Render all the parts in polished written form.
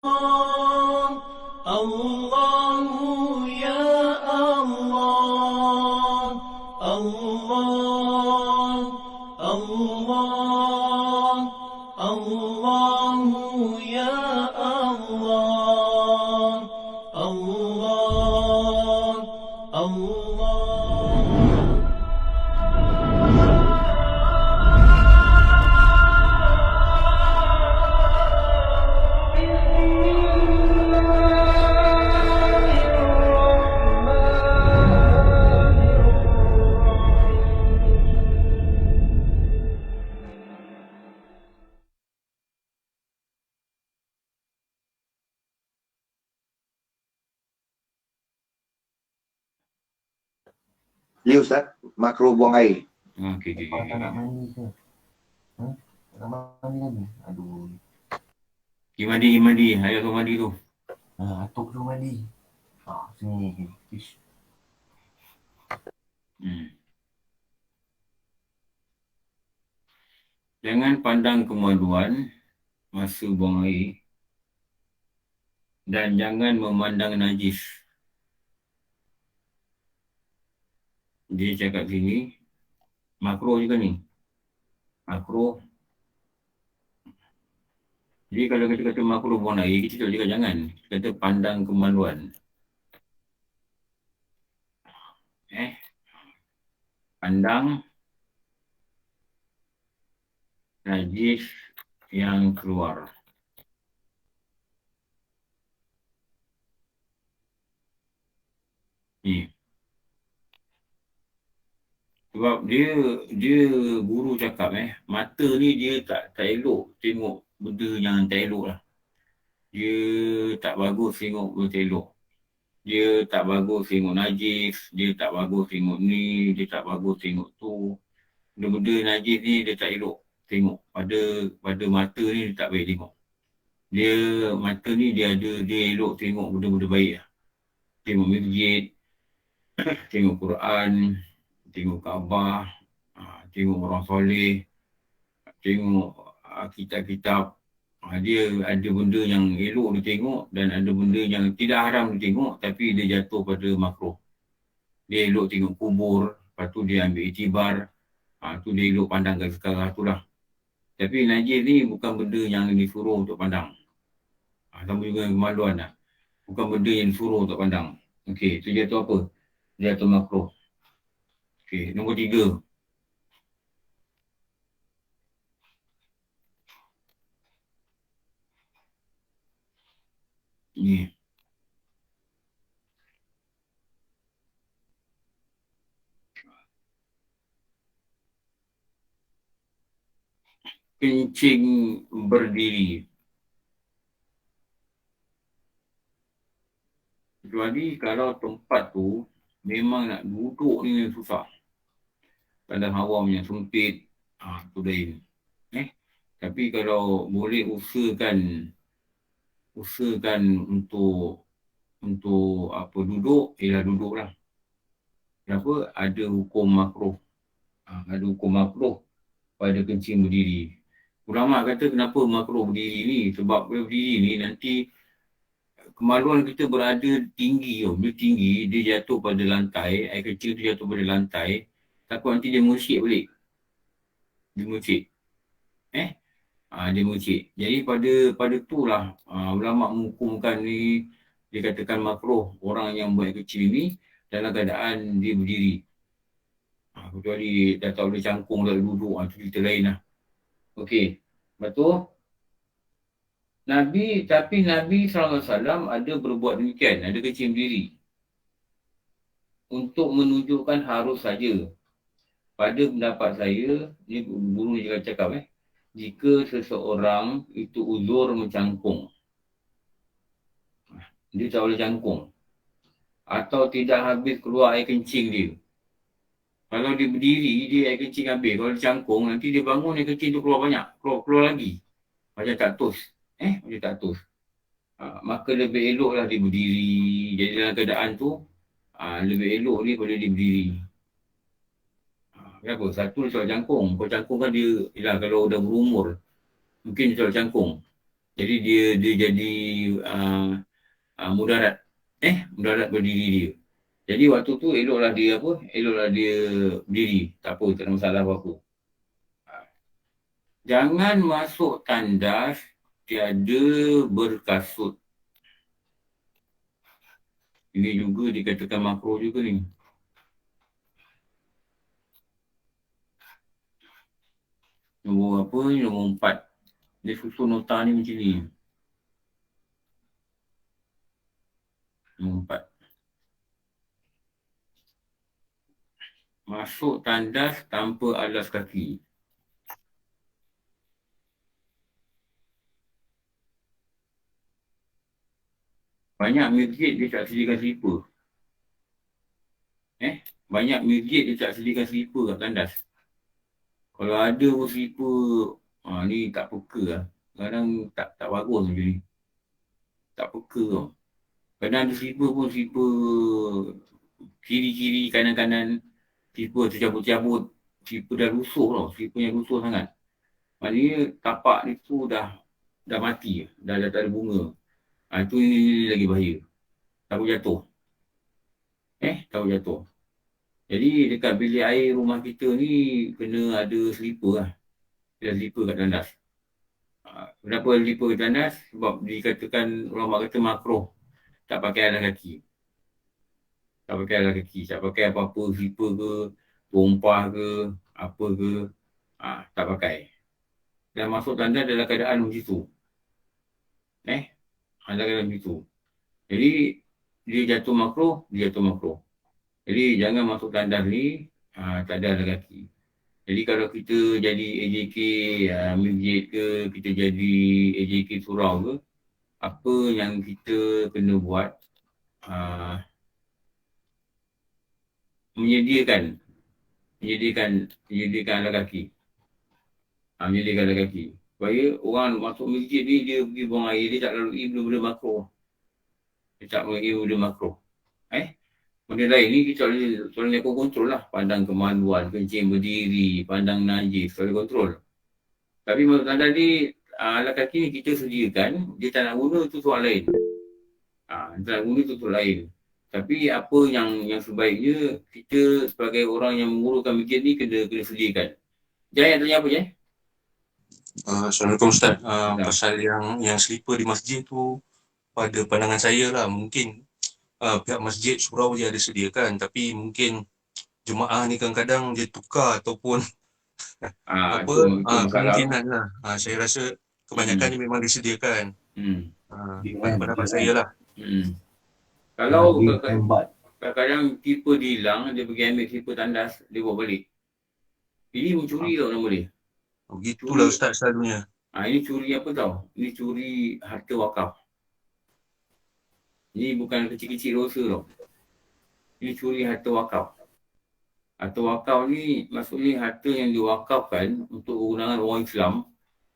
الله يا الله الله الله الله يا الله الله الله Ya Ustaz, makro buang air. Okey. Tak nak mandi ke? Tak nak mandi lagi? Aduh. Pergi mandi. Ayah tu mandi tu. Atuk tu mandi. Sini. Ish. Jangan pandang kemaluan masa buang air dan jangan memandang najis. Dia cakap sini, makro juga ni. Makro. Jadi kalau kita kata makro buang air, kita tak cakap jangan. Kita kata pandang kemaluan. Pandang najis yang keluar. Ni. Sebab dia guru cakap mata ni dia tak elok tengok benda yang tak elok lah. Dia tak bagus tengok benda tak elok. Dia tak bagus tengok najis, dia tak bagus tengok ni, dia tak bagus tengok tu. Benda-benda najis ni dia tak elok tengok. Pada mata ni dia tak baik tengok. Dia mata ni dia elok tengok benda-benda baik lah. Tengok masjid, tengok Quran, tengok Kaabah, tengok orang soleh, tengok kitab-kitab. Dia ada benda yang elok dia tengok dan ada benda yang tidak haram dia tengok tapi dia jatuh pada makruh. Dia elok tengok kubur, lepas tu dia ambil iktibar, tu dia elok pandang ke sekarang tu lah. Tapi najis ni bukan benda yang disuruh untuk pandang. Sama juga kemaluan lah. Bukan benda yang disuruh untuk pandang. Okey, tu jatuh apa? Jatuh makruh. Okey, nombor 3. Ni. Kencing berdiri. Kecuali kalau tempat tu memang nak duduk ni susah. Kadang awam yang sempit, tu lain. Tapi kalau boleh usahakan untuk duduk, duduklah. Kenapa? Ada hukum makruh. Ada hukum makruh pada kencing berdiri. Ulama kata kenapa makruh berdiri ni? Sebab bila berdiri ni nanti kemaluan kita berada tinggi. Bila tinggi, dia jatuh pada lantai. Air kecil tu jatuh pada lantai. Takut nanti dia mengusik balik. Dia mengusik. Dia mengusik. Jadi pada tu lah ulama menghukumkan ni, dia katakan makruh orang yang buat kecil ni dalam keadaan dia berdiri. Kecuali dah tak boleh cangkung, dah duduk, tu cerita lain lah. Okey. Lepas tu, Nabi SAW ada berbuat demikian, ada kecil berdiri. Untuk menunjukkan harus saja. Pada pendapat saya, ni guru ni juga cakap jika seseorang itu uzur mencangkung, dia tak boleh cangkung, atau tidak habis keluar air kencing dia. Kalau dia berdiri, dia air kencing habis. Kalau dia cangkung, nanti dia bangun air kencing tu keluar banyak. Keluar lagi. Macam tak tos. Macam tak tos. Maka lebih eloklah dia berdiri. Jadi dalam keadaan tu, lebih elok ni pada dia berdiri. Kenapa? Satu dia soal cangkung. Kalau cangkung kan dia, kalau dah berumur, mungkin dia soal cangkung. Jadi dia jadi mudarat. Mudarat berdiri dia. Jadi waktu tu eloklah dia berdiri. Tak apa, tak ada masalah apa-apa. Jangan masuk tandas tiada berkasut. Ini juga dikatakan makro juga ni. Nombor apa ni? Nombor 4. Dia susun nota ni macam ni. Nombor 4. Masuk tandas tanpa alas kaki. Banyak masjid dia tak sediakan slipper. Banyak masjid dia tak sediakan slipper kat tandas. Kalau ada pun slipper, ni tak peka lah. Kadang tak bagus macam ni. Tak peka tau. Kadang ada slipper pun slipper kiri-kiri, kanan-kanan. Slipper tercabut-cabut. Slipper dah rusuh tau. Slipper yang rusuh sangat. Maknanya tapak ni tu dah mati. Dah tak ada bunga. Itu ni lagi bahaya. Takut jatuh. Takut jatuh. Jadi dekat bilik air rumah kita ni kena ada slipper lah. Ada slipper kat tandas. Kenapa slipper kat tandas? Sebab dikatakan ulama kata makruh. Tak pakai alas kaki. Tak pakai alas kaki. Tak pakai apa-apa slipper ke, tumpah ke, apa ke. Tak pakai. Dan masuk tandas dalam keadaan macam tu. Dalam keadaan macam tu. Jadi dia jatuh makruh, dia jatuh makruh. Jadi jangan masuk tandas ni tak ada alas kaki. Jadi kalau kita jadi AJK masjid ke, kita jadi AJK surau ke, apa yang kita kena buat, menyediakan alas kaki. Menyediakan alas kaki. Supaya orang masuk masjid ni, dia pergi buang air, dia tak lalui benda-benda makruh. Dia tak lalui benda makruh. Benda lain ni kita boleh kontrol lah. Pandang kemaluan, kencing berdiri, pandang najis, boleh kontrol. Tapi masuk tandas ni, alas kaki ni kita sediakan, dia tak nak guna tu soal lain. Tak nak guna tu soal lain. Tapi apa yang sebaiknya, kita sebagai orang yang menguruskan masjid ni kena sediakan. Jai, tanya apa Jai? Assalamualaikum Ustaz. Pasal yang slipper di masjid tu, pada pandangan saya lah, mungkin pihak masjid surau je ada sediakan, tapi mungkin jemaah ni kadang-kadang dia tukar ataupun kemungkinan lah. Saya rasa kebanyakan ni memang disediakan. Pada pendapat saya lah. Kalau kadang-kadang tipe dia hilang, dia pergi ambil tipe tandas, dia bawa balik. Ini mencuri tau nama dia. Begitulah Ustaz selalunya. Ini curi apa tau? Ini curi harta wakaf. Ini bukan kecil-kecil dosa tau. Ini curi harta wakaf. Harta wakaf ni maksudnya harta yang diwakafkan untuk kegunaan orang Islam,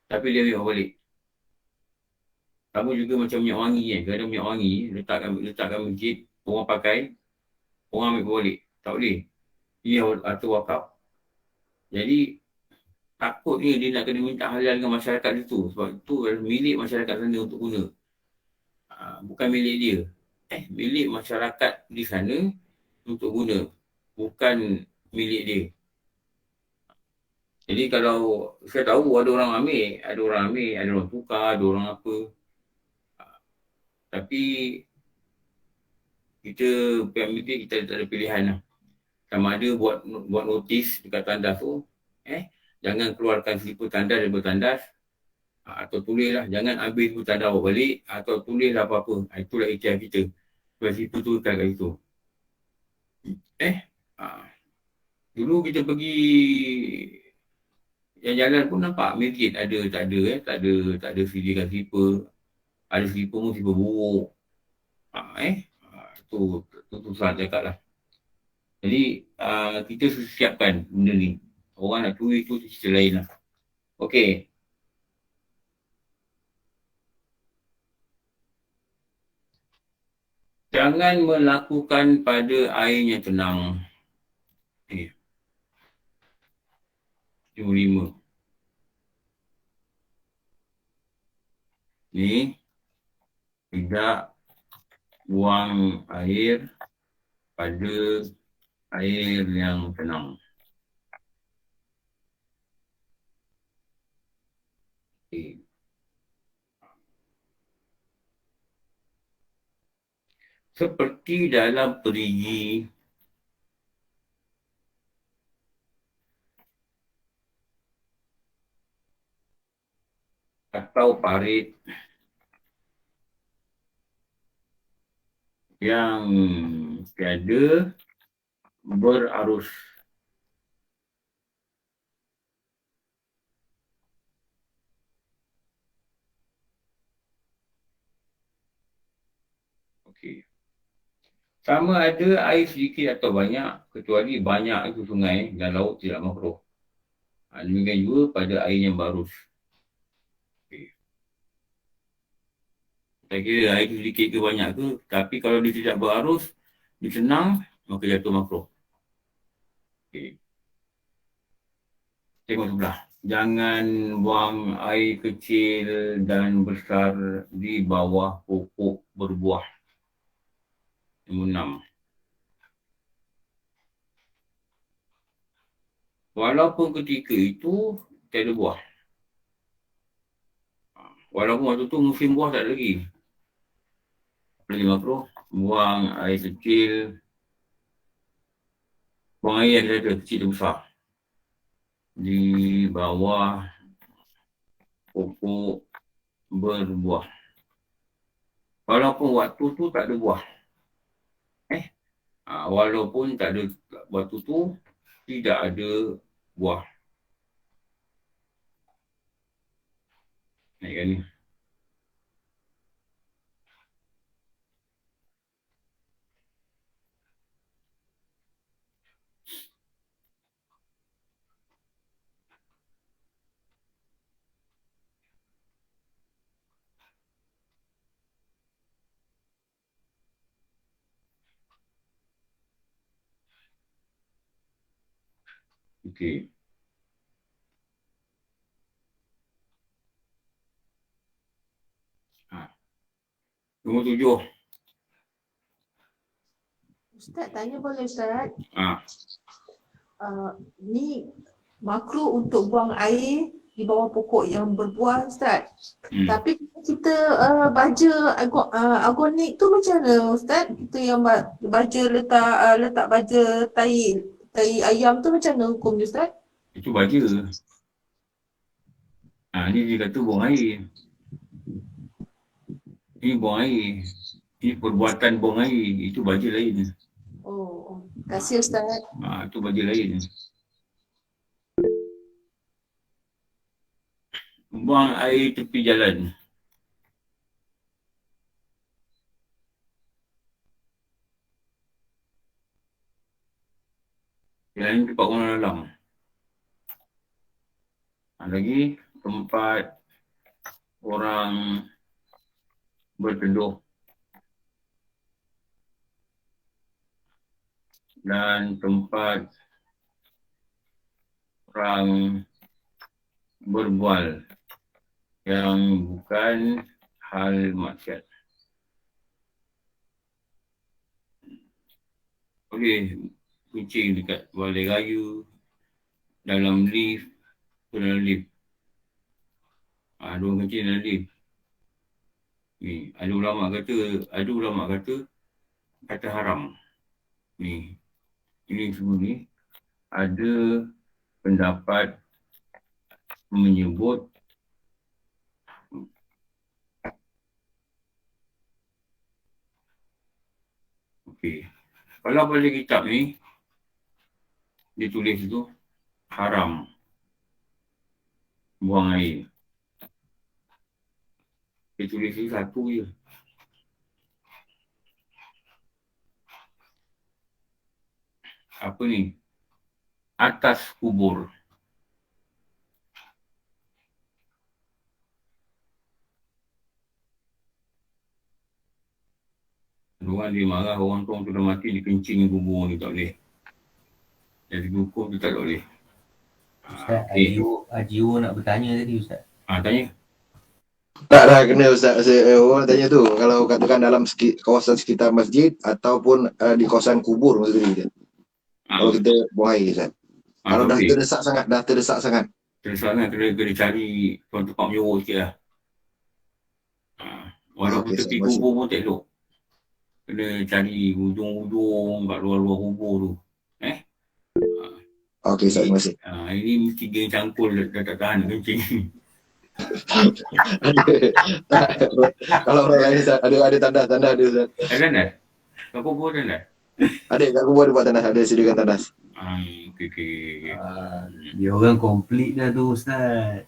tapi dia ambil balik. Sama juga macam minyak wangi kan. Kadang minyak wangi letakkan masjid, orang pakai, orang ambil balik. Tak boleh. Ini harta wakaf. Jadi takutnya dia nak kena minta halal dengan masyarakat itu. Sebab itu milik masyarakat sana untuk guna. Bukan milik dia. Milik masyarakat di sana untuk guna. Bukan milik dia. Jadi kalau saya tahu ada orang ambil, ada orang tukar, ada orang apa. Tapi kita pihak masjid kita tak ada pilihan lah. Sama ada buat notis dekat tandas tu, jangan keluarkan slipper tandas daripada tandas, atau tulislah jangan ambil slipper tandas bawa balik, atau tulislah apa-apa. Itulah ikhtiar kita. Supaya slipper tu kat situ. Dulu kita pergi jalan pun nampak masjid ada tak ada sediakan slipper. Ada slipper pun slipper buruk. Tu susah cakap lah. Jadi kita siapkan benda ni. Orang nak curi tu cerita lain lah. Okey. Jangan melakukan pada air yang tenang. 55. ni tidak buang air pada air yang tenang. Okay. Seperti dalam perigi atau parit yang tiada berarus. Okey. Sama ada air sedikit atau banyak, kecuali banyak itu sungai dan laut tidak makruh. Demikian juga pada air yang berarus. Okay. Saya kira air itu sedikit ke banyak ke, tapi kalau dia tidak berarus, dia senang, maka jatuh makruh. Okay. Tengok sebelah. Jangan buang air kecil dan besar di bawah pokok berbuah. Nombor 6. Walaupun ketika itu tiada buah. Walaupun waktu tu musim buah tak ada lagi. Boleh makruh. Buang air kecil. Buang air yang ada kecil dan besar. Di bawah pokok berbuah. Walaupun waktu tu tak ada buah. Walaupun tak ada waktu tu tidak ada buah. Naikkan ni. Okey. Nombor 7. Ustaz, tanya boleh Ustaz? Ah, Ni makruh untuk buang air di bawah pokok yang berbuah Ustaz. Tapi kita baja organik tu macam mana Ustaz? Kita yang baja letak baja tai ayam tu macam mana hukumnya Ustaz? itu baja. Ni dia kata buang air. Ini buang air. Ini perbuatan buang air. Itu baja lain. Oh, terima kasih Ustaz. Itu baja lain. Buang air tepi jalan. Yang ini tempat orang dalam. Lagi tempat orang berteduh. Dan tempat orang berbual yang bukan hal maksiat. Okey, kucing dekat balai raya, dalam lift, dalam lift. Ada orang kecil dalam lift. Ni, ada ulama kata kata haram. Ni, ini semua ni ada pendapat menyebut okey. Kalau pada kitab ni ditulis tu haram buang air. Dia tulis ni satu je. Apa ni? Atas kubur. Orang dia marah, orang tu dah mati, dia kencing kubur ni tak boleh. Jadi hukum tu tak boleh. Ustaz, Okay. Haji O nak bertanya tadi Ustaz. Tanya. Tak dah kena Ustaz. Orang tanya tu, kalau katakan dalam kawasan sekitar masjid ataupun di kawasan kubur maksud dia. Kalau kita buang air Ustaz. Kalau dah Tapi terdesak sangat. tersangat kena cari tempat menyorok sikit lah. Walaupun Okey, tepi Ustaz. kubur pun tak elok. Kena cari hujung-hujung kat luar-luar kubur tu. Okey, Ustaz. Terima kasih. Ini mesti kena cangkul dah tak tahan nak kencing. Kalau orang lain Ustaz, ada tandas ada Ustaz. Ada dah? Kau kubur dah? Ada kat kubur ada buat tandas, ada sediakan tandas. Okay. Dia orang complete dah tu Ustaz.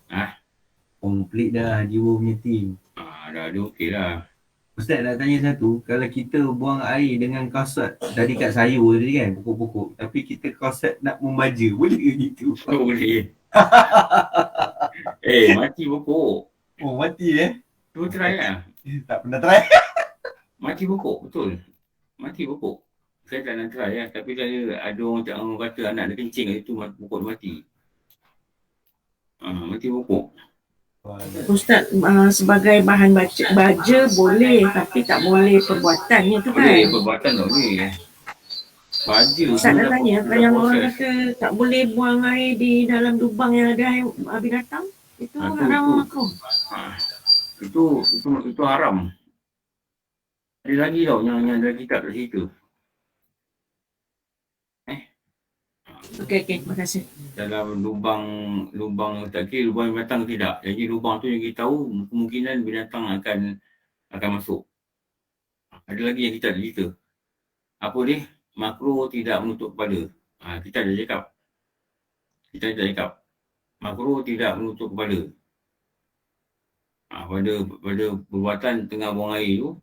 Complete dah jiwa punya team. Dah ada okey lah. Ustaz nak tanya satu, kalau kita buang air dengan kausat tadi kat sayur tadi kan, pokok-pokok, tapi kita kausat nak membaja, boleh ke gitu? Oh, boleh. Mati pokok. Oh, mati Tu try lah. Tak pernah try. Mati pokok, betul. Mati pokok. Saya tak nak try lah. Tapi ada orang kata anak dia kencing kat situ, pokok dia mati. Mati pokok. Ustaz, sebagai bahan baja boleh, tapi tak boleh perbuatannya tu kan? Boleh, perbuatan tak boleh. Baja Ustaz nak tanya, dah yang orang proses. kata tak boleh buang air di dalam lubang yang ada air binatang, itu haram makruh. Itu haram. Ada lagi tau yang ada kitab tak cerita. Okey, terima kasih. Dalam lubang tak kira lubang binatang tidak. Jadi lubang tu yang kita tahu kemungkinan binatang akan masuk. Ada lagi yang kita tak cerita. Apa dia? Makruh tidak menutup kepala. Kita dah cakap. Makruh tidak menutup kepala. Pada perbuatan tengah buang air tu,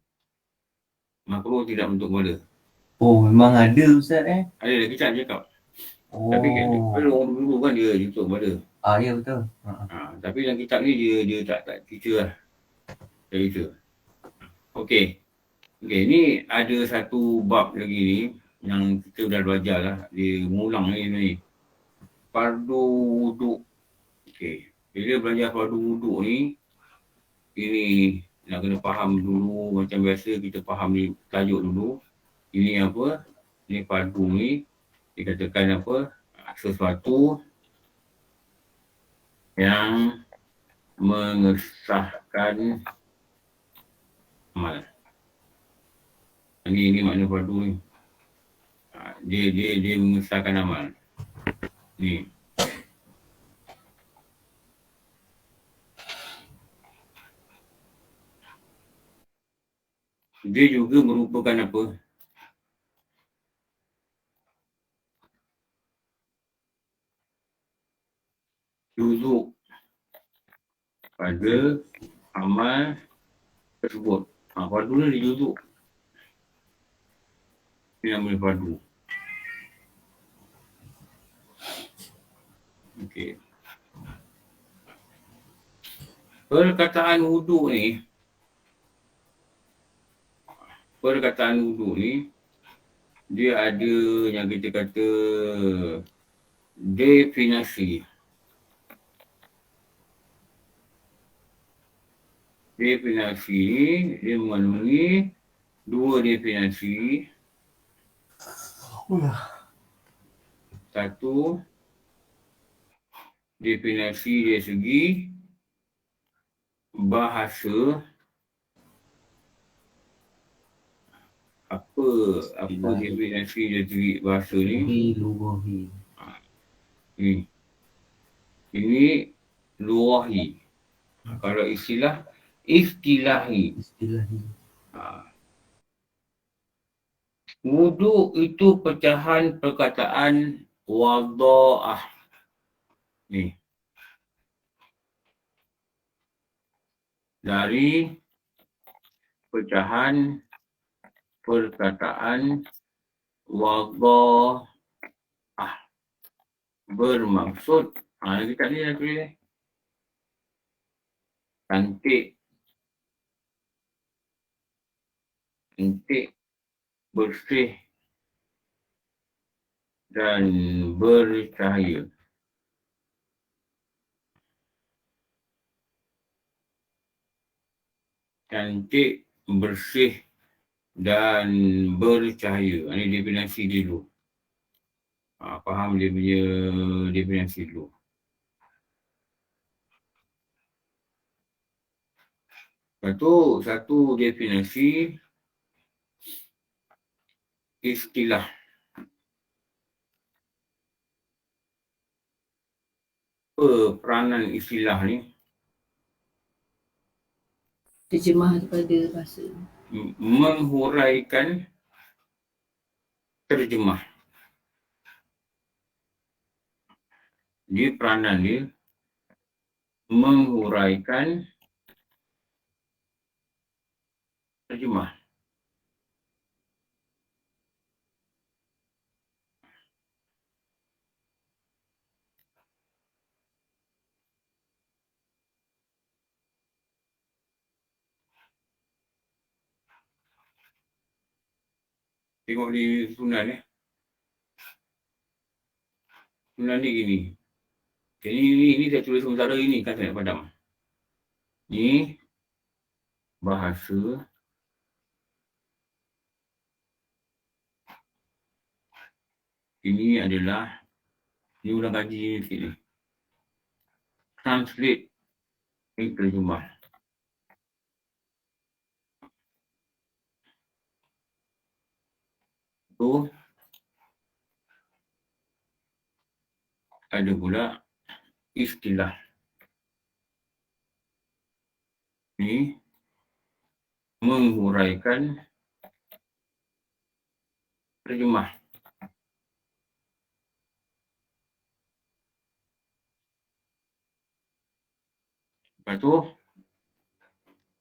makruh tidak menutup kepala. Oh, memang ada Ustaz Ada dah kita cakap. Oh. Tapi orang dulu kan dia tutup kepala. Ya betul. Tapi dalam kitab ni dia tak cerita lah. Tak cerita. Okey, ni ada satu bab lagi ni yang kita dah belajar lah. Dia mengulang ni. Fardu wuduk. Okey, bila belajar fardu wuduk ni, ini nak kena faham dulu. Macam biasa kita faham ni tajuk dulu. Ini apa? Ni fardu ni dikatakan apa? Sesuatu yang mengesahkan amal. Ini makna fardu ni. Dia mengesahkan amal. Ni. Dia juga merupakan apa? Juzuk pada amal tersebut. Fardu ni dia juzuk. Ini namanya fardu. Okey. Perkataan wuduk ni dia ada yang kita kata definisi. Definisi ni dia mengandungi dua definisi. Satu, definisi dari segi bahasa. Apa definisi dari segi bahasa ni? Ini luahi. Kalau istilahi. Wuduk itu pecahan perkataan wada'ah. Ni. Dari pecahan perkataan wada'ah. Bermaksud, kita ni dah tulis. Cantik, bersih dan bercahaya. cantik, bersih dan bercahaya. Ini definisi dia dulu. Faham dia punya definisi dulu. Lepas tu, satu definisi istilah. Apa peranan istilah ni? Terjemah daripada bahasa. Menghuraikan terjemah. Dia peranan dia menghuraikan terjemah. Tengok di sunan Sunan ni gini. Ini saya tulis sementara ini kan saya nak padam. Ni bahasa ini adalah ni ulang kaji ni sikit ni. Translate ni terjemah. Tu ada pula istilah. Ni menghuraikan terjemah. Lepas tu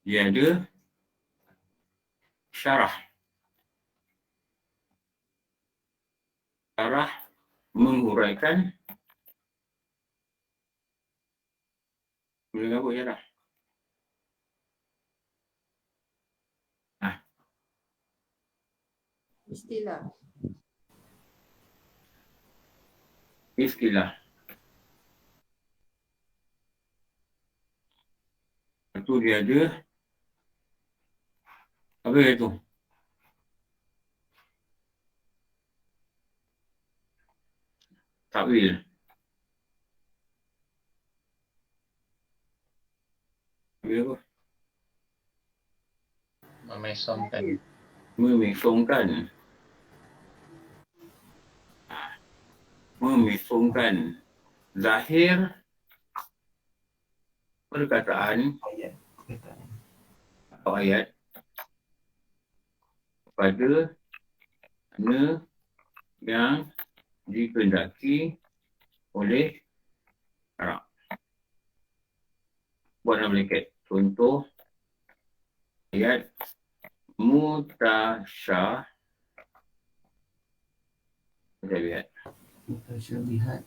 dia ada syarah. Syarah menghuraikan boleh apa syarah? Istilah. Istilah. Lepas tu dia ada apa itu? Takwil. Takwil apa? Memesongkan. Memesongkan. Memesongkan zahir perkataan Ayat. Perkataan. atau ayat pada mana yang dikehendaki oleh Arab. Buat dalam bracket. Contoh ayat mutasyabihat. Mutasyabihat.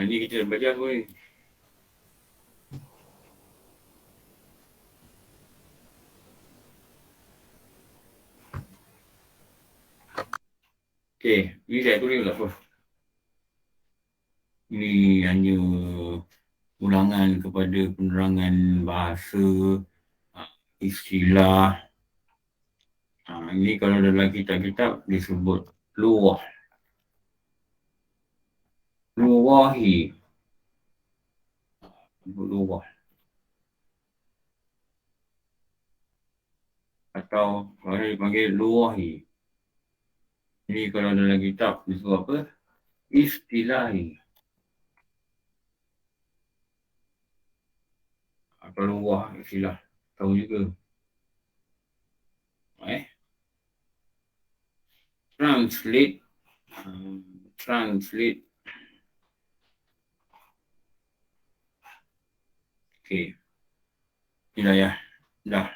Ni kita dah baca pun. Okey, ni saya tulis tak apa. Ini hanya ulangan kepada penerangan bahasa, istilah. Ini kalau dalam kitab-kitab disebut luwah. Luwahi. Luwah. Atau orang dipanggil luwahi. Ini kalau dalam kitab disebut apa? Istilahi. Atau luwah istilah. Tahu juga. Translate. Translate. Okey. Inilah ya. Dah.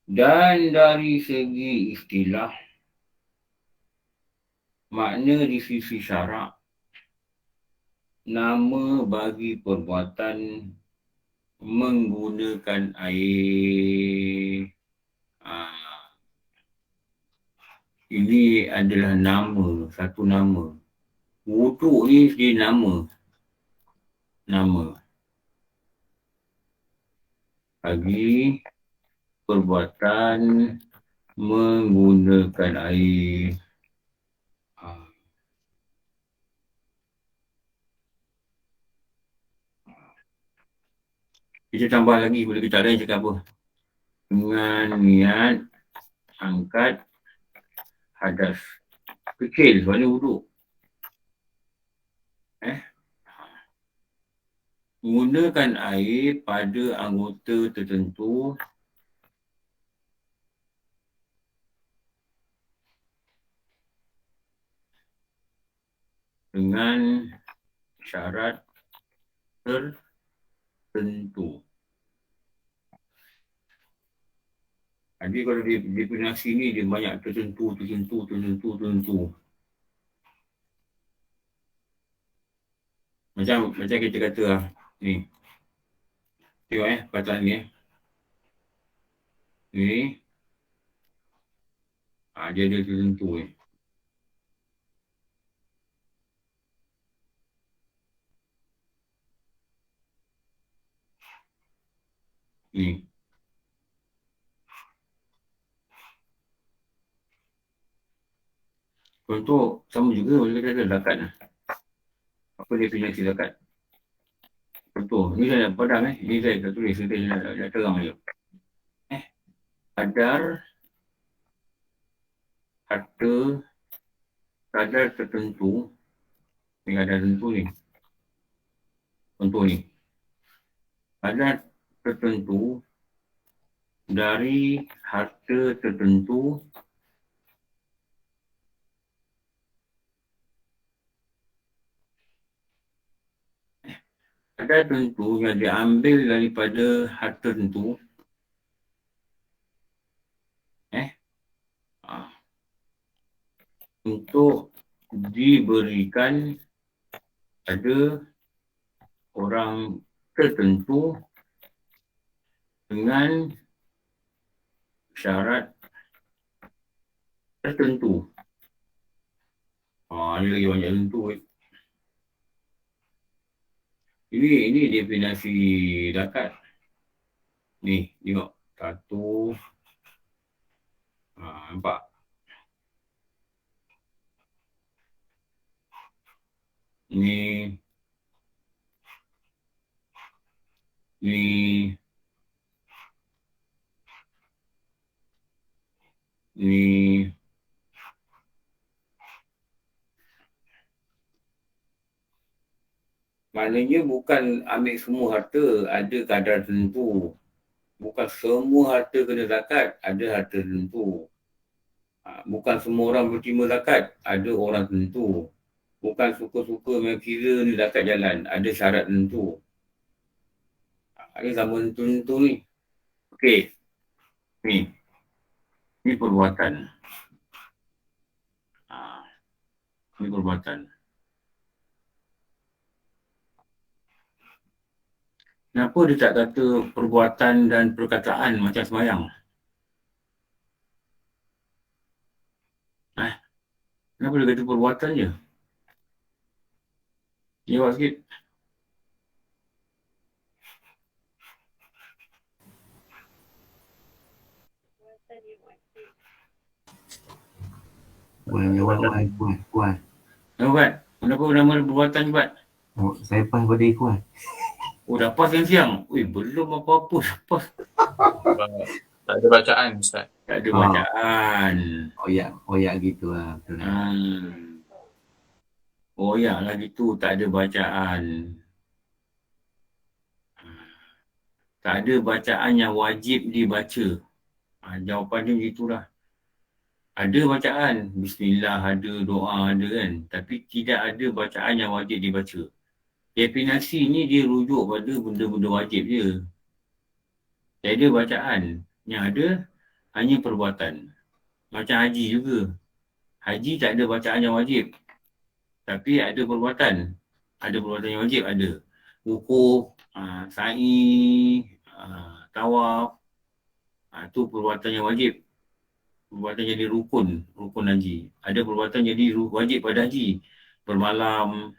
Dan dari segi istilah makna di sisi syarak, nama bagi perbuatan menggunakan air. Ini adalah nama, satu nama. Wuduk ni dia nama. Bagi perbuatan menggunakan air. Kita tambah lagi, boleh kita ada yang cakap apa? Dengan niat angkat hadas. Kecil, soalnya wuduk. Menggunakan air pada anggota tertentu dengan syarat tertentu. Jadi kalau definisi ni dia banyak tertentu. Macam kita kata lah, ni. Tengok perkataan ni Ni. Dia ada tertentu Ni. Contoh sama juga boleh kata zakat lah. Apa definisi zakat? Contoh, ni saya nak padam Ni saya tak tulis, saya nak terang je. Kadar harta kadar tertentu. Ni kadar tertentu ni. Contoh ni. Kadar tertentu dari harta tertentu kadar tertentu yang diambil daripada harta tertentu untuk diberikan pada orang tertentu dengan syarat tertentu. Ini lagi banyak tertentu. Ini definisi zakat. Ni, tengok. Satu. Nampak? Ni. Maknanya bukan ambil semua harta, ada kadar tertentu. Bukan semua harta kena zakat, ada harta tertentu. Bukan semua orang berterima zakat, ada orang tertentu. Bukan suka-suka memang kira ni zakat jalan, ada syarat tertentu. Ada sama tertentu ni. Okey. Ni perbuatan. Ni perbuatan. Kenapa dia tak kata perbuatan dan perkataan macam sembahyang? Kenapa dia kata perbuatan je? Jawab sikit. Kuat. Kenapa nama perbuatan cepat? Saya pas pada Ikhwan. Dah pas siang-siang. Belum apa-apa dah pas. Tak ada bacaan, Ustaz. Tak ada bacaan. Oyak gitu lah. Oyak lah gitu, tak ada bacaan. Tak ada bacaan yang wajib dibaca. Jawapan dia begitulah. Ada bacaan, bismillah ada, doa ada kan. Tapi tidak ada bacaan yang wajib dibaca. Definisi ni dia rujuk pada benda-benda wajib je. Tiada bacaan. Yang ada hanya perbuatan. Macam haji juga. Haji tak ada bacaan yang wajib. Tapi ada perbuatan. Ada perbuatan yang wajib, ada. Wukuf, sa'i, tawaf. Itu perbuatan yang wajib. Perbuatan jadi rukun haji. Ada perbuatan jadi wajib pada haji. Bermalam.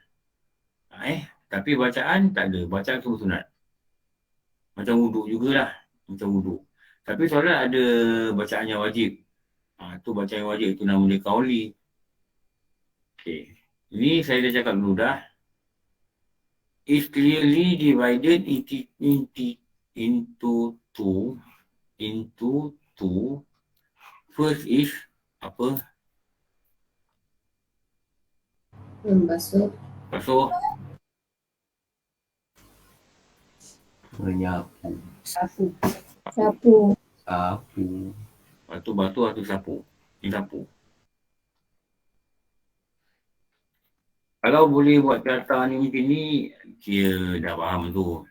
Tapi bacaan tak ada. Bacaan tu sunat. Macam wuduk jugalah. Macam wuduk. Tapi solat ada bacaan yang wajib. Tu bacaan yang wajib. Itu nama dia qauli. Okay. Ini saya dah cakap dulu dah. Is clearly divided into two. First is apa? Membasuh. Basuh. Menyapu. Sapu. Sapu. Lepas tu basuh atau sapu. Disapu. Kalau boleh buat kata ni macam ni, kira dah faham tu.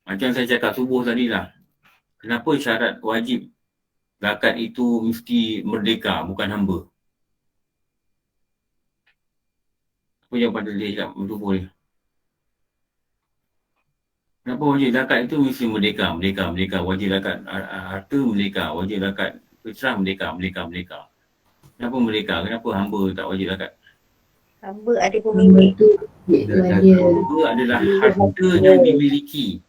Macam saya cakap subuh tadi lah. Kenapa syarat wajib zakat itu mesti merdeka, bukan hamba? Apa jawapan dia cakap subuh ni? Kenapa wajib zakat itu mesti merdeka? Wajib zakat harta merdeka, wajib zakat fitrah merdeka. Kenapa merdeka? Kenapa hamba tak wajib zakat? Hamba ada pemilik. Hamba adalah harta yang dimiliki.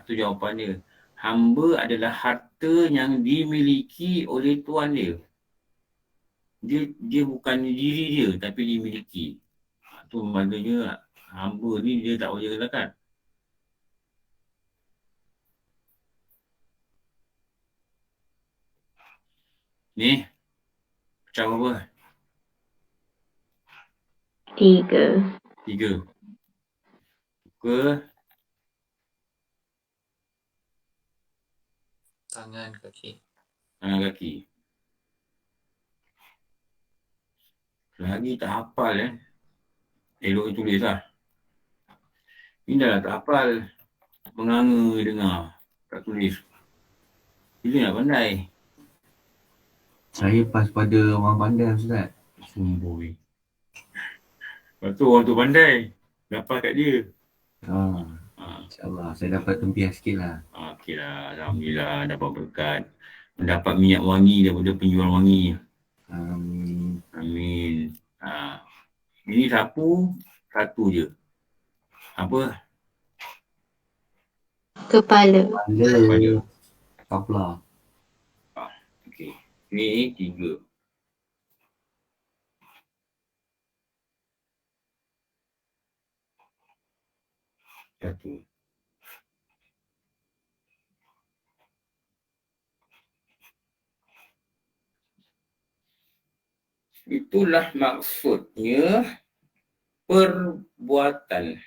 Itu jawapan dia. Hamba adalah harta yang dimiliki oleh tuan dia. Dia bukan diri dia tapi dimiliki. Itu maknanya hamba ni dia tak wajib zakat. Ni pecah berapa? 3. Buka Tangan kaki. Lagi tak hafal elok tulis lah. Ini dah tak hafal. Menganga dengar. Tak tulis. Bila nak pandai? Saya pas pada orang pandai Ustaz. Sumbui. Lepas tu orang tu pandai. Dapat kat dia. InsyaAllah saya dapat tempiah sikit lah. Okey lah. Alhamdulillah dapat berkat. Mendapat minyak wangi daripada penjual wangi. Amin. Ini sapu satu je. Apa? Kepala. Kepala. Okey. Ni 3. Satu. Itulah maksudnya perbuatan.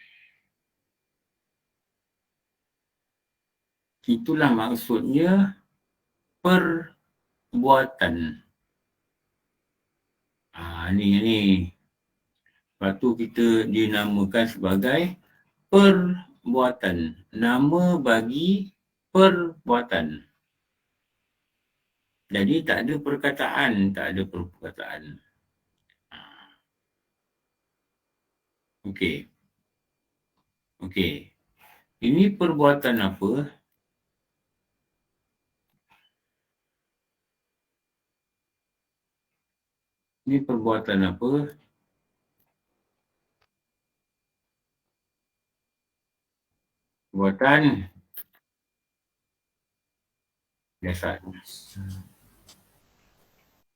Itulah maksudnya perbuatan. Ni. Lepas tu kita dinamakan sebagai perbuatan. Nama bagi perbuatan. Jadi tak ada perkataan. Okey. Ini perbuatan apa? Ini perbuatan apa? Perbuatan jasad.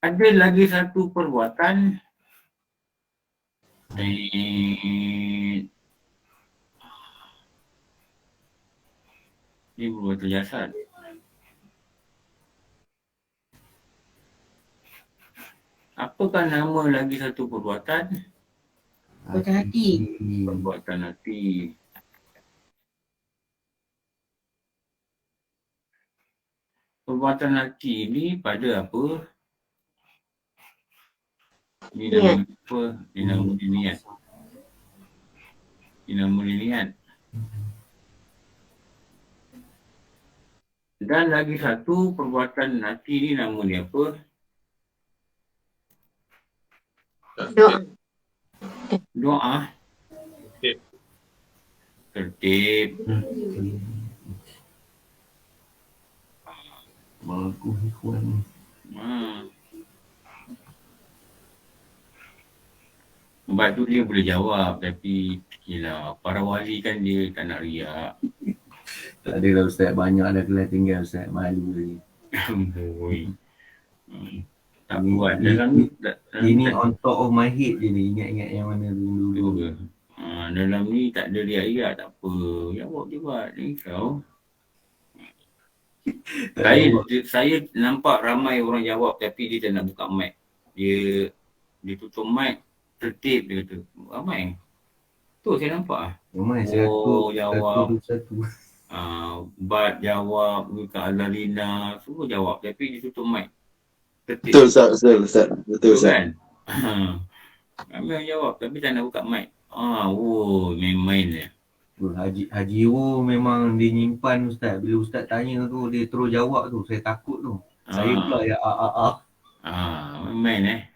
Ada lagi satu perbuatan. Ini perbuatan jasad. Apakah nama lagi satu perbuatan? Perbuatan hati. Perbuatan hati. Perbuatan hati ni pada apa? Ini nama apa? Ini nama niat. Ini nama niat. Dan lagi satu perbuatan hati ni nama dia apa? Doa. Doa. Tertib. Tertib. Bagus ikhwan. Sebab tu dia boleh jawab, tapi yelah, para wali kan dia tak nak riak. Tak ada lah Ustaz, banyak dah kelas tinggal Ustaz, malu lagi. Amboi. Tak Ini- buat. ini- Dalam Ini on top of my head je ni, ingat-ingat yang mana dulu-dulu. dalam ni tak ada riak-riak, tak apa. Jawab je buat. Ni kau. Saya nampak ramai orang jawab tapi dia tak nak buka mic. Dia tutup mic, tertib dia kata. Ramai. Tu saya nampak. Ramai jawab. satu. Bat jawab, Kak Azalina, semua jawab tapi dia tutup mic. Tertib. Betul Ustaz. Betul Ustaz. Kan? Ramai orang jawab tapi tak nak buka mic. Main-main dia. Haji Iwo memang dia nyimpan Ustaz. Bila Ustaz tanya tu, dia terus jawab tu. Saya takut tu. Saya pula ya Main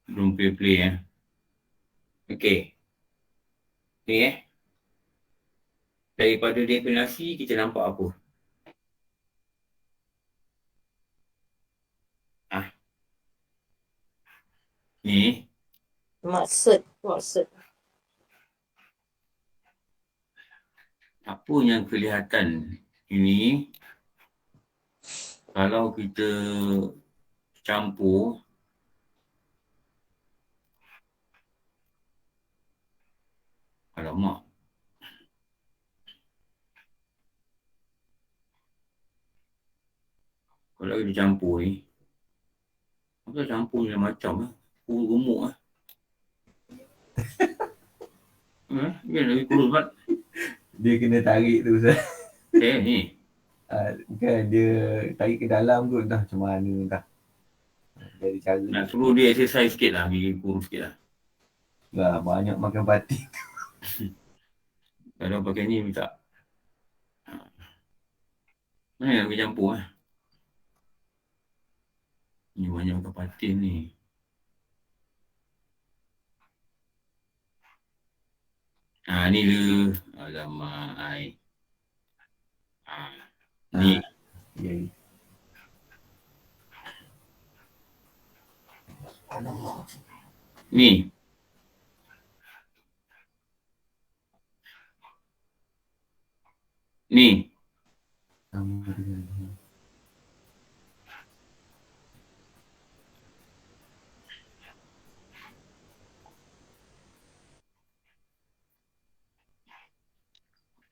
belum play Okey. Ni daripada definisi kita nampak apa? Ni Maksud. apa yang kelihatan ini kalau kita campur alamak kalau kita campur ni apa campur ni macam gemuk dia lagi kurus banget. Dia kena tarik tu Ustaz. Ni Kan dia tarik ke dalam tu dah macam mana dah. Dari cara nak suruh dia exercise sikit lah, gigi kurus sikit lah. lah banyak makan batik. Kalau pakai ni tak. Mana nak pergi campur Ni banyak makan patin ni. Ni le. Alamak. Ni. Ya. Ni. Ni. Sama dengan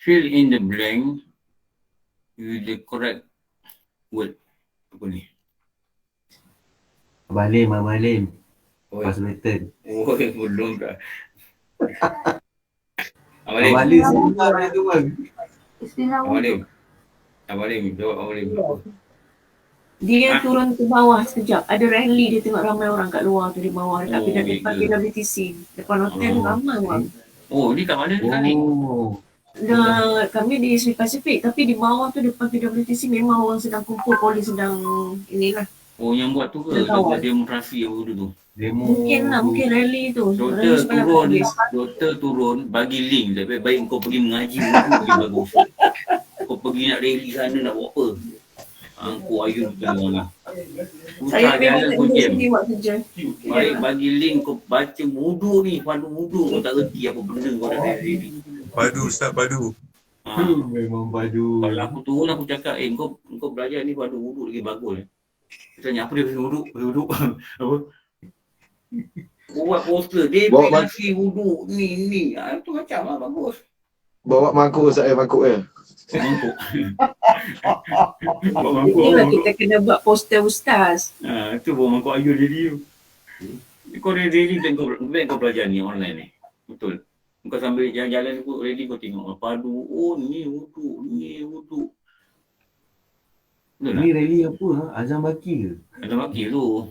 Fill in the blank with the correct word. Apa ni? Malim. Pas betul. Belum tak. Malim sebentar tu bang. Abalim, jawab Abalim. Dia turun ke bawah sekejap. Ada rally dia tengok ramai orang kat luar tu di bawah dekat depan PWTC. Depan hotel ramai orang. Ni kat mana sekarang ni? Kami di Pasifik tapi di bawah tu depan PWTC memang orang sedang kumpul, polis sedang inilah. Yang buat tu ke? Demonstrasi apa tu? Mungkin rally tu. Doktor turun bagi link. Lebih baik kau pergi mengaji lagi bagus. Kau pergi nak rally sana nak buat apa? Angku ayun tengok lah. Saya memang tak boleh sendiri buat kerja. Baik bagi link kau baca wudu ni, padu wudu. Kau tak reti apa benda kau dah rally. Padu Ustaz, padu. Memang padu. Kalau aku turun aku cakap, kau belajar ni padu wudu lagi bagus. Dia tanya apa dia pasal wudu? Apa? Kau buat poster, definisi wudu ni. Itu macam lah bagus. Bawa mangkuk Ustaz, mangkuk Mangkuk. Inilah kita kena buat poster ustaz. Itu bawa mangkuk ayun jadi tu. Kau ready kau belajar ni online ni. Betul. Kau sambil jalan-jalan kau ready kau tengok padu. Ni wudu. Ni rally apa? Azam Baki ke? Azam Baki tu.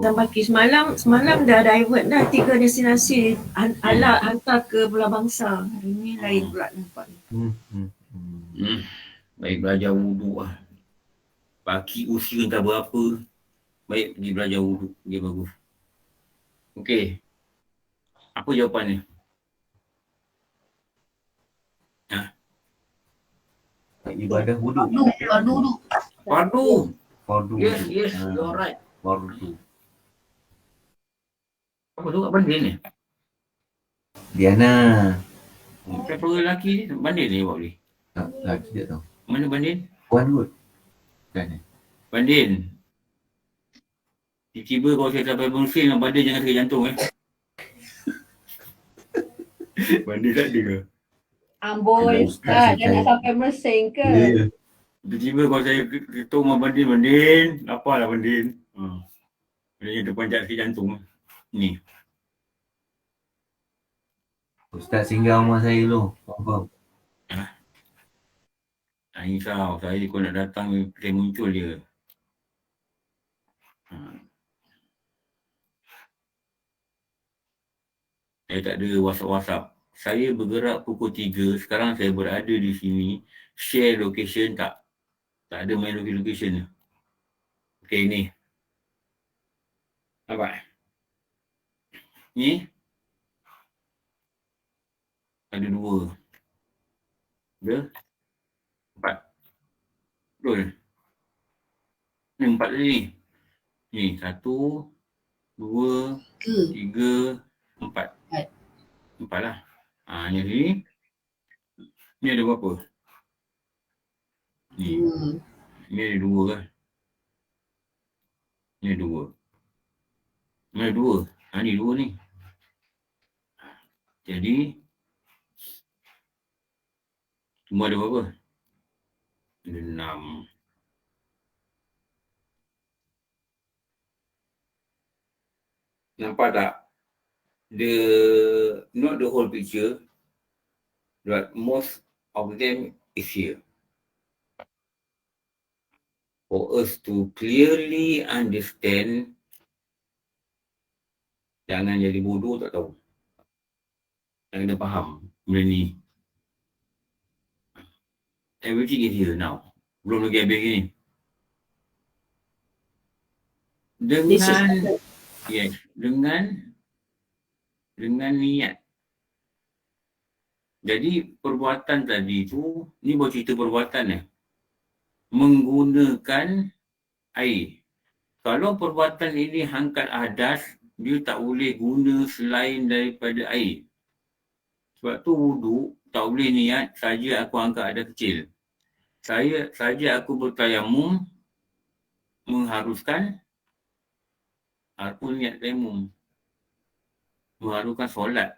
Dan bagi semalam dah divert dah 3 destinasi hantar ke Pulau Bangsa. Hari ni lain pula nampak. Baik belajar wuduk lah. Baki usia entah berapa. Baik pergi belajar wuduk. Dia bagus. Okey. Apa jawapan ni? Ibadah wuduk. Fardu. Fardu. Fardu Yes, wuduk. yes. You're right. Fardu. Apa tu kat bandin ni? Diana. Siapa lelaki ni? Bandin ni buat ni. Tak, lagi tak tahu. Mana bandin? Puan kot. Kan? Bandin. Tiba-tiba kalau saya sampai mesin dengan bandin jangan sakit jantung Bandin tak ada ke? Amboi, Ustaz. Dia nak sampai mersing ke? Ya. Tiba-tiba kalau saya ketuk dengan bandin, laparlah bandin. Dia terpanjat sakit jantung. Ni. Ustaz singgah rumah saya dulu. Confirm. Tak risau. Saya kalau nak datang, saya muncul dia. Saya tak ada WhatsApp. Saya bergerak pukul 3. Sekarang saya berada di sini. Share location tak? Tak ada main location. Okey, ni. Nampak? Ni. Ada 2. Ada? 4. Betul? Ni 4 tadi ni. Ni 1, 2, 3, 4. 4 lah. Ni sini. Ni ada berapa? Ni. Ni ada 2 kan? Ni ada 2. Ni ada 2. Ni 2 ni. Jadi, semua ada berapa? Ada 6. Nampak tak? Not the whole picture, but most of them is here. For us to clearly understand, jangan jadi bodoh tak tahu. Yang kena faham benda ni. Everything is here now. Belum lagi habis ni. Dengan niat. Jadi perbuatan tadi tu, ni buat cerita perbuatan menggunakan air. Kalau perbuatan ini angkat hadas, dia tak boleh guna selain daripada air. Sebab tu wuduk tak boleh niat saja aku angkat hadas kecil. Saja aku bertayamum mengharuskan aku niat tayamum. Mengharuskan solat.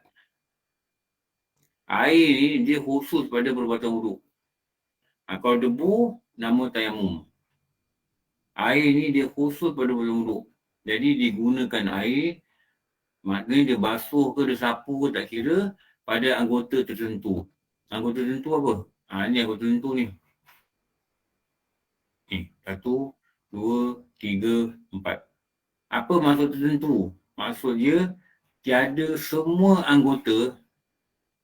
Air ni dia khusus pada perbuatan wuduk. Kalau debu, nama tayamum. Air ni dia khusus pada perbuatan wuduk. Jadi digunakan air, maknanya dia basuh ke, dia sapu ke, tak kira, pada anggota tertentu. Anggota tertentu apa? Ni anggota tertentu ni. Ni, 1, 2, 3, 4. Apa maksud tertentu? Maksud dia, tiada semua anggota.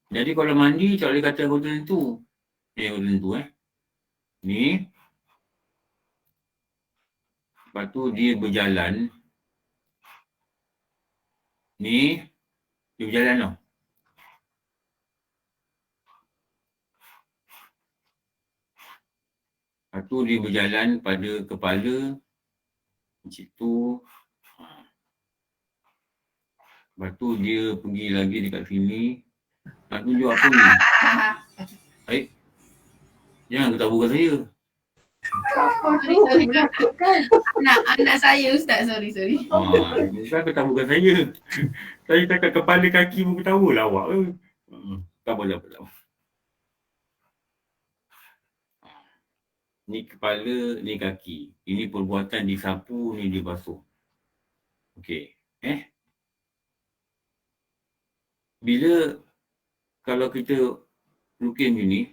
Jadi kalau mandi, tak boleh kata anggota tertentu. Ni anggota tertentu Ni. Lepas tu dia berjalan. Ni. Dia berjalan tau. Lepas tu dia berjalan pada kepala. Macam tu. Lepas tu dia pergi lagi dekat sini. Nak tunjuk apa ni? Baik. Jangan ketawakan saya. Sorry. Anak saya Ustaz, sorry. Bukan ketawakan saya. Saya cakap kepala kaki pun ketawa lah awak. Tak boleh apa. Ni kepala, ni kaki. Ini perbuatan disapu, ni dibasuh. Okey. Bila kalau kita lukis ni,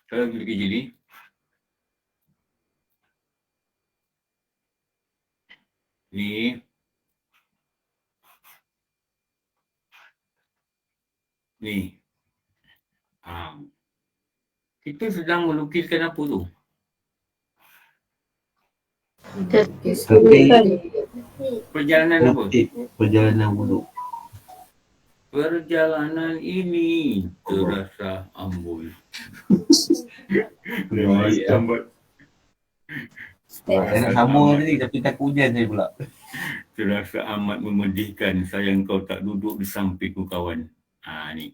kalau kita lukis ni, Ni. Ni. Kita sedang melukiskan apa tu? Perjalanan apa? Perjalanan wuduk. Perjalanan ini terasa ambul. Saya nak sambung tadi tapi takut hujan saya pula. Terasa amat memedihkan, sayang kau tak duduk di sampingku kawan. Ni.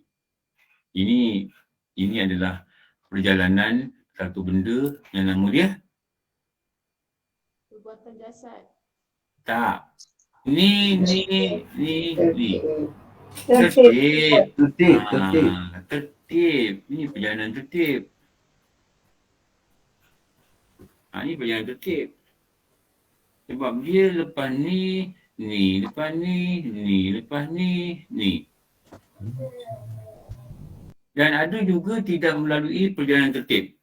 Ini adalah perjalanan satu benda yang nama dia Perbuatan jasad. tak. Ni. Tertib. Tertib. Ini perjalanan tertib. Ini perjalanan tertib. Sebab dia lepas ni, lepas ni, lepas ni. Dan ada juga tidak melalui perjalanan tertib.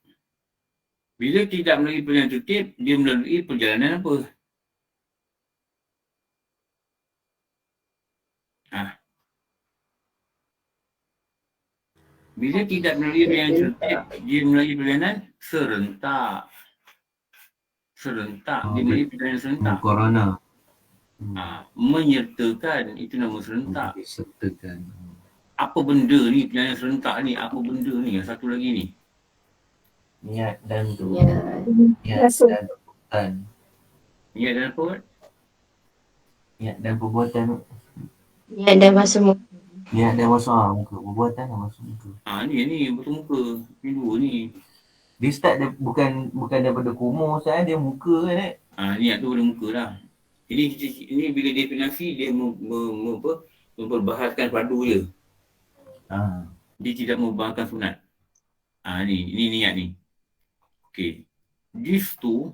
Bila tidak melalui perjalanan tertib, dia melalui perjalanan apa? Bila tidak melalui perjalanan tertib, dia melalui perjalanan serentak. Dia melalui perjalanan serentak. Corona. Menyertakan, itu nama serentak. Sertakan. Apa benda ni, perjalanan serentak ni, apa benda ni, yang satu lagi ni? Niat dan tu. Niat dan perbuatan. Niat dan apa? Niat dan perbuatan. Niat dan masa muka. Niat dan masuk muka. Perbuatan dan masuk muka. Ni betul muka. Ni dua ni. Dia start bukan daripada kumur Ustaz, dia muka kan Niat tu pada muka lah. Ini bila definasi dia memperbahaskan padu je. Dia tidak membahaskan sunat. Ini niat ni. Okey. These two,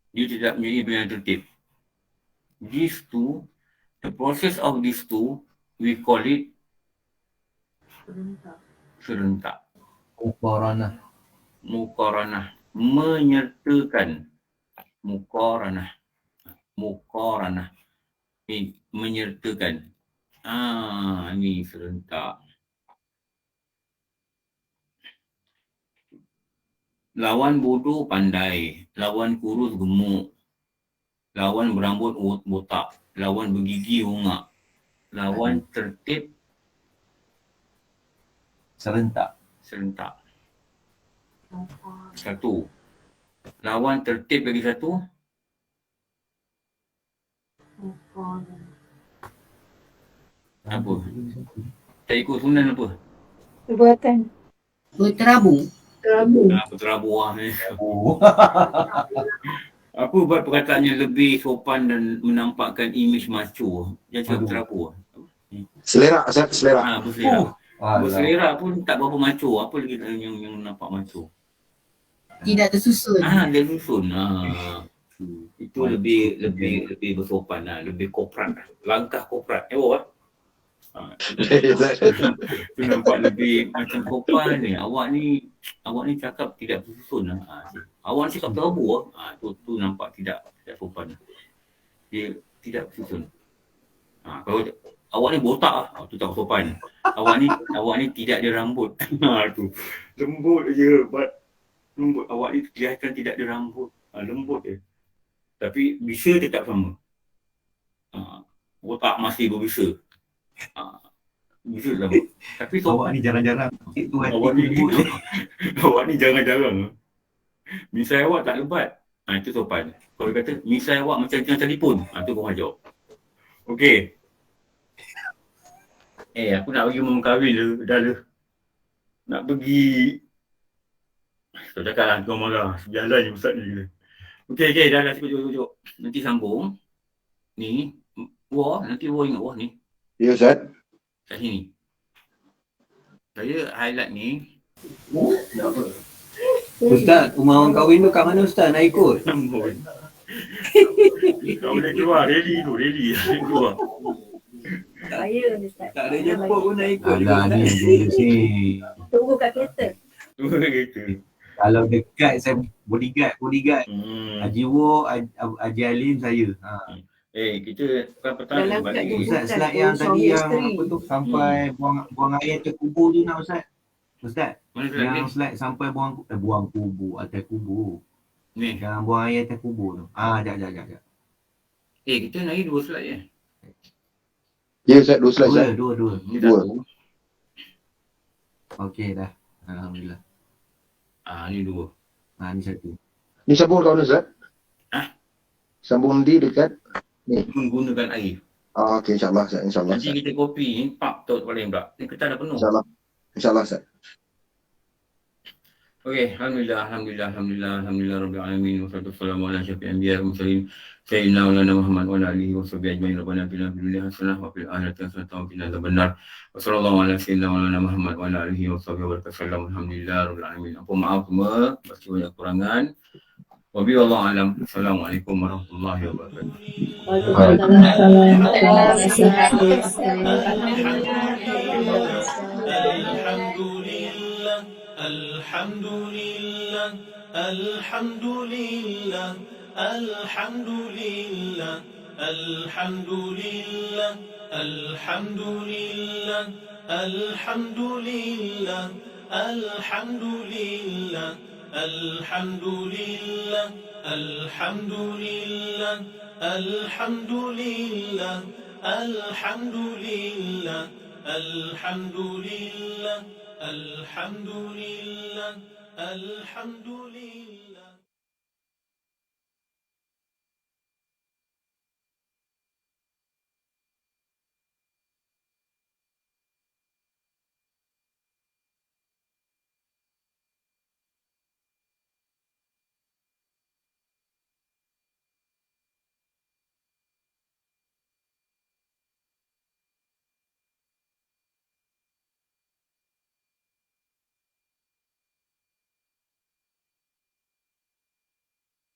dia tidak menjadi perjalanan tertib. These two, the process of these two, we call it serentak. Muqaranah. Menyertakan. Muqaranah. Ini menyertakan. Ni serentak. Lawan bodoh pandai, lawan kurus gemuk, lawan berambut botak, lawan bergigi hongak, lawan tertib serentak. Satu. Lawan tertib lagi satu. Apa? Tak ikut sunan apa? Perbuatan. Berterabur. Berterabur ni. Apa buat perkataannya lebih sopan dan menampakkan imej macho? Dia cakap berterabur. Selera. Berselera. Berselera pun tak berapa macho. Apa lagi yang nampak macho? Tidak tersusun. Dia susun. Itu lebih bersopan lah, lebih korporat. Langkah korporat. Itu nampak lebih macam korporat ni. Awak ni cakap tidak bersusun lah. Awak ni cakap terabur. Tu nampak tidak sopan. Dia tidak bersusun. Kalau awak ni botak lah, tu tak sopan. Awak ni tidak ada rambut. Tu lembut je. Lembut. Awak ni kelihatan tidak ada rambut. Lembut je. Tapi bisa tetap sama. Otak masih berbisa. Bisa lah. Tapi Awak ni jarang-jarang. Awak ni jarang-jarang. Misai awak tak lebat. Itu sopan. Kalau kata misai awak macam telefon. Tu kau jawab. Okey. Aku nak pergi mengkahwin dah. Nak pergi. Kau cakap lah kau marah. Sejalan je Ustaz ni. Okey, dah cukup. Nanti sambung. Ni, nanti ingat ni. Ya Ustaz. Kat sini. Saya highlight ni. Ustaz, rumah orang kahwin tu kat mana Ustaz nak ikut? Kau boleh keluar, rally keluar. Saya Ustaz. Tak ada jemput pun nak ikut. Alah ni dia sini. Tunggu kat kereta. Tunggu kat kereta. Kalau dekat saya bodyguard. Haji Wo, Haji Alim, saya. Kita bukan petang Dalam debat kat ni. Ustaz, Bukan, slide yang suami tadi yang isteri. apa tu sampai buang air terkubur tu nak Ustaz? Ustaz, Mana slide ni? yang slide sampai buang kubur, atas kubur. Ni. Yang buang air atas kubur tu. Jap. Kita naik 2 slide je. Ya Ustaz, 2 slide Ustaz. Dua. Ni Dua. satu. Okey dah. Alhamdulillah. Ni 2. Ni satu. Ni sambung kat mana Ustaz? Sambung di dekat. Menggunakan air. Okey, insyaAllah Ustaz. InsyaAllah Nanti Ustaz. kita kopi ni, pak tahu kepala yang pula. Ni kertas dah penuh. InsyaAllah. InsyaAllah Ustaz. Okey, alhamdulillah rabbil alamin wassalatu wassalamu ala asyrafil anbiya'i wal mursalin sayyidina wa lana Muhammad wa ala alihi washabihi ajmain rabbana atina fid dunya hasanah wa fil akhirati hasanah wa qina adzabannar wa sallallahu ala sayyidina wa lana Muhammad wa ala alihi washabihi wa sallam alhamdulillah rabbil alamin. Apa maaf semua pasti banyak kekurangan. Wabillahi alam. Assalamualaikum warahmatullahi wabarakatuh. الحمد لله الحمد لله الحمد لله الحمد لله الحمد لله الحمد لله الحمد لله الحمد لله الحمد لله الحمد لله الحمد لله الحمد لله الحمد لله الحمد لله